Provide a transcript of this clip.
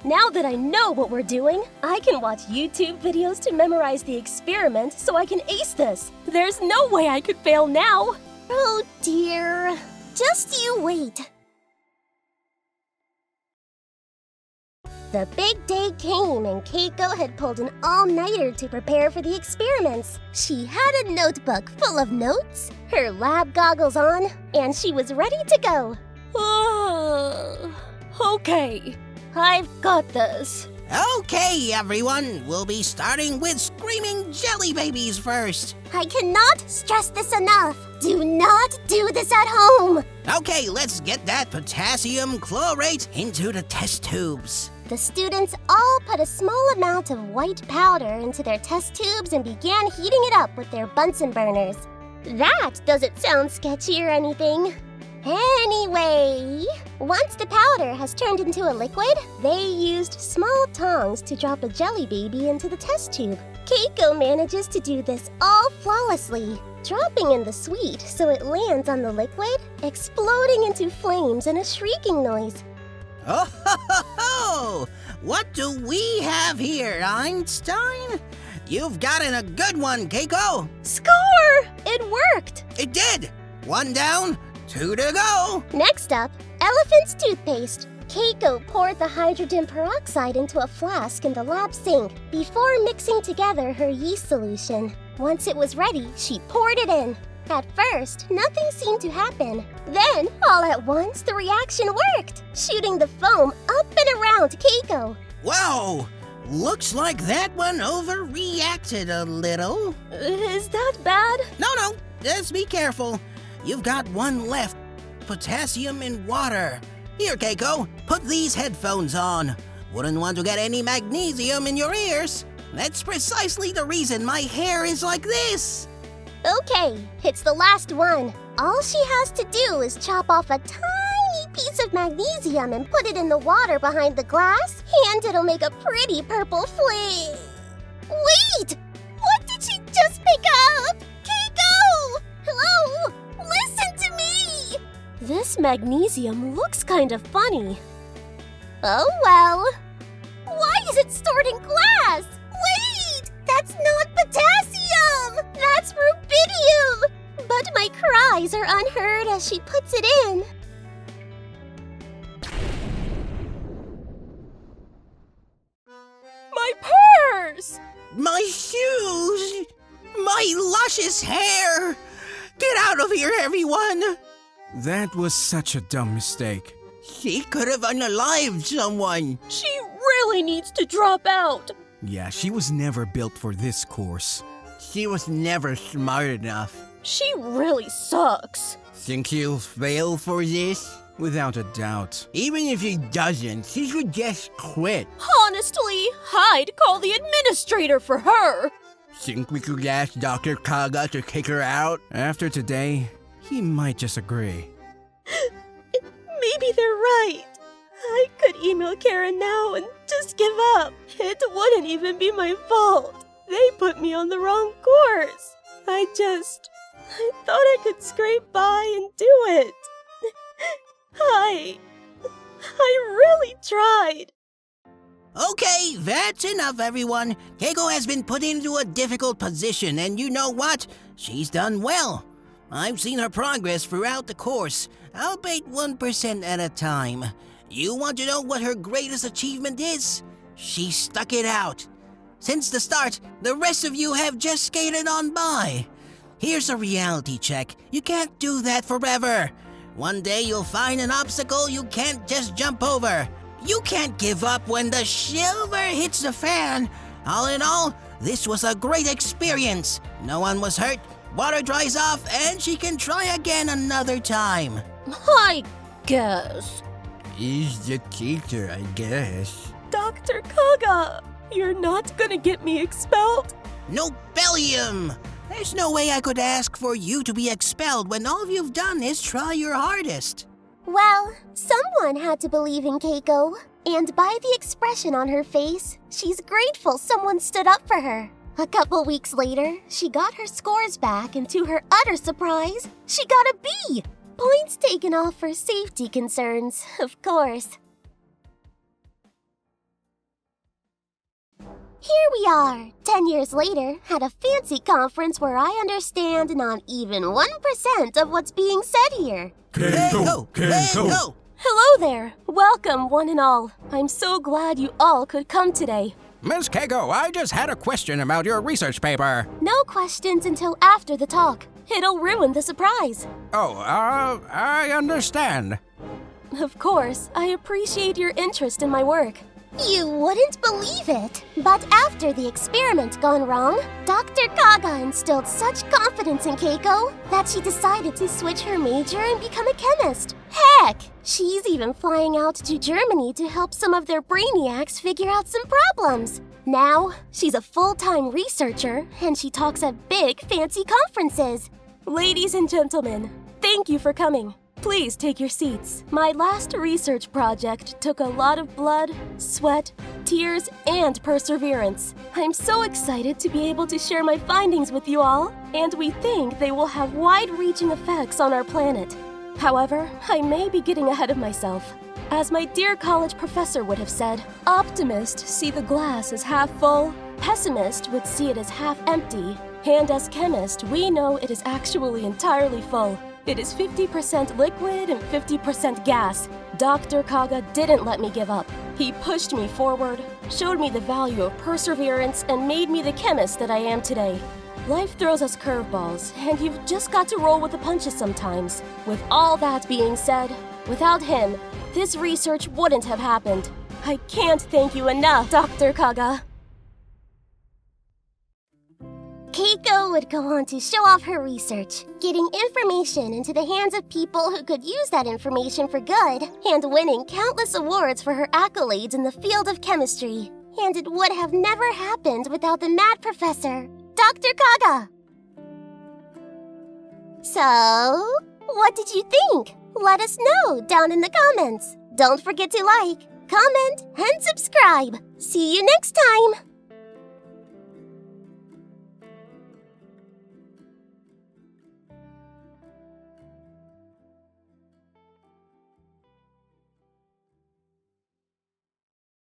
Now that I know what we're doing, I can watch YouTube videos to memorize the experiment so I can ace this. There's no way I could fail now. Oh dear. Just you wait. The big day came and Keiko had pulled an all-nighter to prepare for the experiments. She had a notebook full of notes, her lab goggles on, and she was ready to go. Okay, I've got this. Okay, everyone, we'll be starting with screaming jelly babies first. I cannot stress this enough. Do not do this at home. Okay, let's get that potassium chlorate into the test tubes. The students all put a small amount of white powder into their test tubes and began heating it up with their Bunsen burners. That doesn't sound sketchy or anything. Anyway, once the powder has turned into a liquid, they used small tongs to drop a jelly baby into the test tube. Keiko manages to do this all flawlessly, dropping in the sweet so it lands on the liquid, exploding into flames and a shrieking noise. Oh, ho, ho, ho! What do we have here, Einstein? You've gotten a good one, Keiko. Score! It worked! It did! 1 down, 2 to go. Next up, elephant's toothpaste. Keiko poured the hydrogen peroxide into a flask in the lab sink before mixing together her yeast solution. Once it was ready, she poured it in. At first, nothing seemed to happen. Then, all at once, the reaction worked, shooting the foam up and around Keiko. Whoa! Looks like that one overreacted a little. Is that bad? No, just be careful. You've got one left. Potassium in water. Here, Keiko, put these headphones on. Wouldn't want to get any magnesium in your ears. That's precisely the reason my hair is like this. Okay, it's the last one. All she has to do is chop off a tiny piece of magnesium and put it in the water behind the glass, and it'll make a pretty purple flame. Wait! What did she just pick up? Keiko! Hello? Listen to me! This magnesium looks kind of funny. Oh well. Why is it stored in glass? Wait! That's not potassium! That's rubidium! But my cries are unheard as she puts it in. My purse! My shoes! My luscious hair! Get out of here, everyone! That was such a dumb mistake. She could have unalived someone. She really needs to drop out. Yeah, she was never built for this course. She was never smart enough. She really sucks. Think she'll fail for this? Without a doubt. Even if she doesn't, she should just quit. Honestly, I'd call the administrator for her. Think we could ask Dr.Kaga to kick her out? After today, he might just agree. Maybe they're right. I could email Karen now and just give up. It wouldn't even be my fault. They put me on the wrong course. I thought I could scrape by and do it. I really tried. Okay, that's enough, everyone. Keiko has been put into a difficult position, and you know what? She's done well. I've seen her progress throughout the course, albeit 1% at a time. You want to know what her greatest achievement is? She stuck it out. Since the start, the rest of you have just skated on by. Here's a reality check. You can't do that forever. One day you'll find an obstacle you can't just jump over. You can't give up when the silver hits the fan. All in all, this was a great experience. No one was hurt, water dries off, and she can try again another time. I guess. He's the teacher, I guess. Dr. Kaga, you're not gonna get me expelled? No bellium! There's no way I could ask for you to be expelled when all you've done is try your hardest. Well, someone had to believe in Keiko, and by the expression on her face, she's grateful someone stood up for her. A couple weeks later, she got her scores back, and to her utter surprise, she got a B. Points taken off for safety concerns, of course. Here we are, 10 years later, at a fancy conference where I understand not even 1% of what's being said here. Keiko! Keiko! Hello there! Welcome, one and all. I'm so glad you all could come today. Miss Keiko, I just had a question about your research paper. No questions until after the talk. It'll ruin the surprise. Oh, I understand. Of course, I appreciate your interest in my work. You wouldn't believe it, but after the experiment gone wrong, Dr.Kaga instilled such confidence in Keiko that she decided to switch her major and become a chemist. Heck, she's even flying out to Germany to help some of their brainiacs figure out some problems. Now, she's a full-time researcher, and she talks at big, fancy conferences. Ladies and gentlemen, thank you for coming. Please take your seats. My last research project took a lot of blood, sweat, tears, and perseverance. I'm so excited to be able to share my findings with you all, and we think they will have wide-reaching effects on our planet. However, I may be getting ahead of myself. As my dear college professor would have said, optimists see the glass as half full, pessimists would see it as half empty, and as chemists, we know it is actually entirely full. It is 50% liquid and 50% gas. Dr. Kaga didn't let me give up. He pushed me forward, showed me the value of perseverance, and made me the chemist that I am today. Life throws us curveballs, and you've just got to roll with the punches sometimes. With all that being said, without him, this research wouldn't have happened. I can't thank you enough, Dr. Kaga. Keiko would go on to show off her research, getting information into the hands of people who could use that information for good, and winning countless awards for her accolades in the field of chemistry. And it would have never happened without the mad professor, Dr. Kaga. So, what did you think? Let us know down in the comments. Don't forget to like, comment, and subscribe. See you next time!